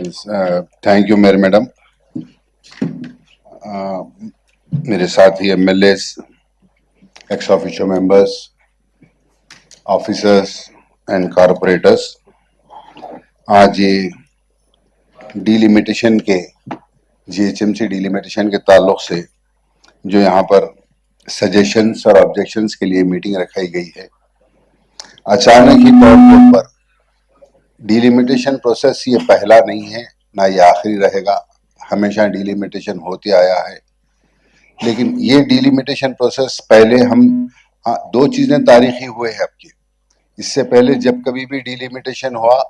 Thank you mayor madam. मेरे साथी MLA, ex officio members, officers and corporators, आज ये डिलिमिटेशन के जीएचएमसी डिलिमिटेशन के ताल्लुक से जो यहाँ पर सजेशंस और ऑब्जेक्शंस के लिए मीटिंग रखाई गई है, अचानक ही तौर के ऊपर डिलिमिटेशन प्रोसेस ये पहला नहीं है, ना ये आखिरी रहेगा। हमेशा डिलिमिटेशन होते आया है, लेकिन ये डिलिमिटेशन प्रोसेस पहले हम दो चीजें तारीखी हुए हैं आपकी। इससे पहले जब कभी भी डिलिमिटेशन हुआ,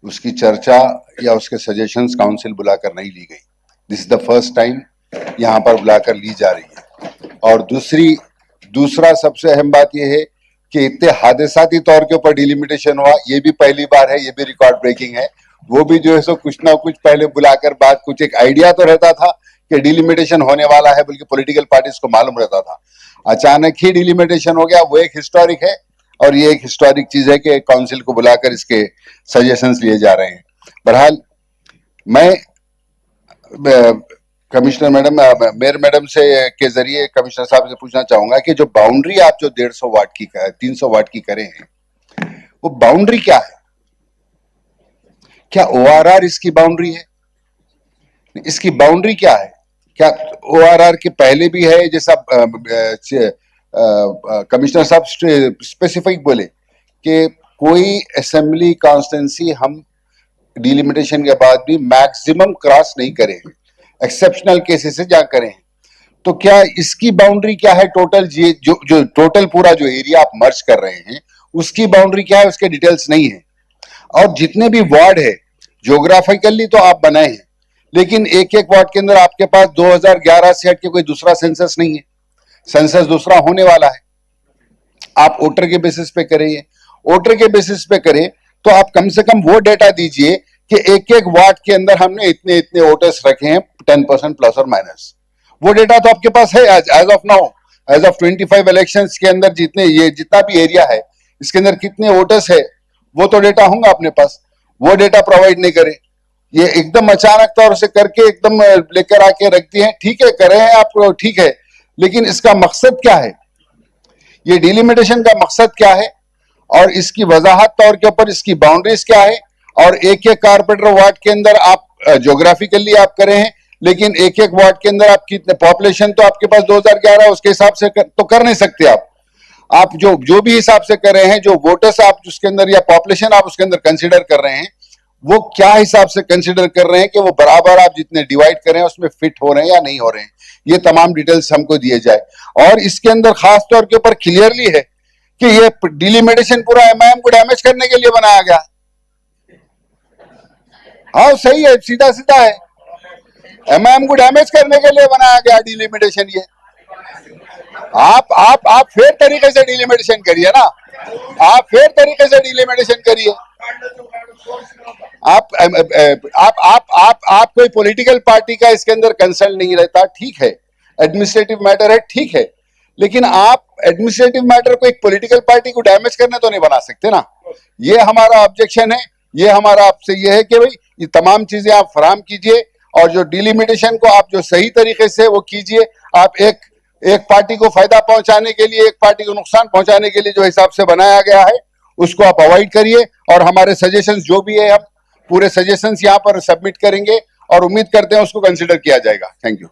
उसकी चर्चा या उसके सजेशंस काउंसिल बुलाकर नहीं ली गई। This is the first time यहाँ पर बुलाकर ली जा रही है। और दूसरा सबसे अहम बात यह है कि इतने हादसाती तौर के ऊपर डिलिमिटेशन हुआ, ये भी पहली बार है, ये भी रिकॉर्ड ब्रेकिंग है। वो भी जो है सो कुछ ना कुछ पहले बुलाकर बात, कुछ एक आइडिया तो रहता था कि डिलिमिटेशन होने वाला है, बल्कि पॉलिटिकल पार्टीज को मालूम रहता था। अचानक ही डिलिमिटेशन हो गया, वो एक हिस्टोरिक है। और ये एक हिस्टोरिक चीज है कि काउंसिल को बुलाकर इसके सजेशंस लिए जा रहे हैं। बहरहाल मैं कमिश्नर मैडम, मेयर मैडम से के जरिए कमिश्नर साहब से पूछना चाहूंगा कि जो बाउंड्री आप जो 150 वाट की 300 वाट की करें हैं, वो बाउंड्री क्या है? क्या ओआरआर इसकी बाउंड्री है? इसकी बाउंड्री क्या है? क्या ओआरआर के पहले भी है, जैसा कमिश्नर साहब स्पेसिफिक बोले कि कोई असेंबली कॉन्स्टिट्यूंसी हम डिलिमिटेशन के बाद भी मैक्सिमम क्रॉस नहीं करेंगे, एक्सेप्शनल केसेस से जा करें। तो क्या इसकी बाउंड्री क्या है? टोटल जो टोटल पूरा जो एरिया आप मर्ज कर रहे हैं, उसकी बाउंड्री क्या है? उसके डिटेल्स नहीं है। और जितने भी वार्ड है, ज्योग्राफिकली तो आप बनाए हैं, लेकिन एक एक वार्ड के अंदर आपके पास 2011 से हट के कोई दूसरा सेंसस नहीं है। सेंसस दूसरा होने वाला है। आप वोटर के बेसिस पे करें, वोटर के बेसिस पे करें तो आप कम से कम वो डेटा दीजिए कि एक एक वार्ड के अंदर हमने इतने इतने वोटर्स रखे हैं, 10% प्लस और माइनस। वो डेटा तो आपके पास है age of now, age of 25 elections के अंदर जितना भी एरिया है, इसके अंदर कितने वोटर्स है, वो तो डेटा होंगे अपने पास। वो डेटा प्रोवाइड नहीं करे, ये एकदम अचानक तौर से करके एकदम लेकर आके रख दिए हैं। ठीक है, करे हैं आप, ठीक है, लेकिन इसका मकसद क्या है? ये डिलिमिटेशन का मकसद क्या है? और इसकी वजाहत तौर के ऊपर इसकी बाउंड्रीज क्या है? और एक एक कारपोरेटर वार्ड के अंदर आप ज्योग्राफिकली आप करे हैं, लेकिन एक एक वार्ड के अंदर आप कितने पॉपुलेशन तो आपके पास 2011 उसके हिसाब से तो कर नहीं सकते। आप जो भी हिसाब से कर रहे हैं, जो वोटर्स आप उसके अंदर या पॉपुलेशन आप उसके अंदर कंसिडर कर रहे हैं, वो क्या हिसाब से कंसिडर कर रहे हैं कि वो बराबर आप जितने डिवाइड कर रहे हैं उसमें फिट हो रहे हैं या नहीं हो रहे हैं। ये तमाम डिटेल्स हमको दिए जाए। और इसके अंदर खास तौर के ऊपर क्लियरली है कि ये डिलिमिटेशन पूरा एमआईएम को डैमेज करने के लिए बनाया गया। हाँ, सही है, सीधा सीधा है, एमआईएम को डैमेज करने के लिए बनाया गया डिलिमिटेशन। ये आप फेयर तरीके से डिलिमिटेशन करिए ना, आप फेयर तरीके से डिलिमिटेशन करिए। आप कोई पॉलिटिकल पार्टी का इसके अंदर कंसर्न नहीं रहता, ठीक है, एडमिनिस्ट्रेटिव मैटर है, ठीक है, लेकिन आप एडमिनिस्ट्रेटिव मैटर को एक पॉलिटिकल पार्टी को डैमेज करने तो नहीं बना सकते ना। ये हमारा ऑब्जेक्शन है। ये हमारा आपसे ये है कि भाई ये तमाम चीजें आप फराहम कीजिए, और जो डिलिमिटेशन को आप जो सही तरीके से वो कीजिए। आप एक पार्टी को फायदा पहुंचाने के लिए, एक पार्टी को नुकसान पहुंचाने के लिए जो हिसाब से बनाया गया है, उसको आप अवॉइड करिए। और हमारे सजेशंस जो भी है, हम पूरे सजेशंस यहाँ पर सबमिट करेंगे और उम्मीद करते हैं उसको कंसिडर किया जाएगा। Thank you.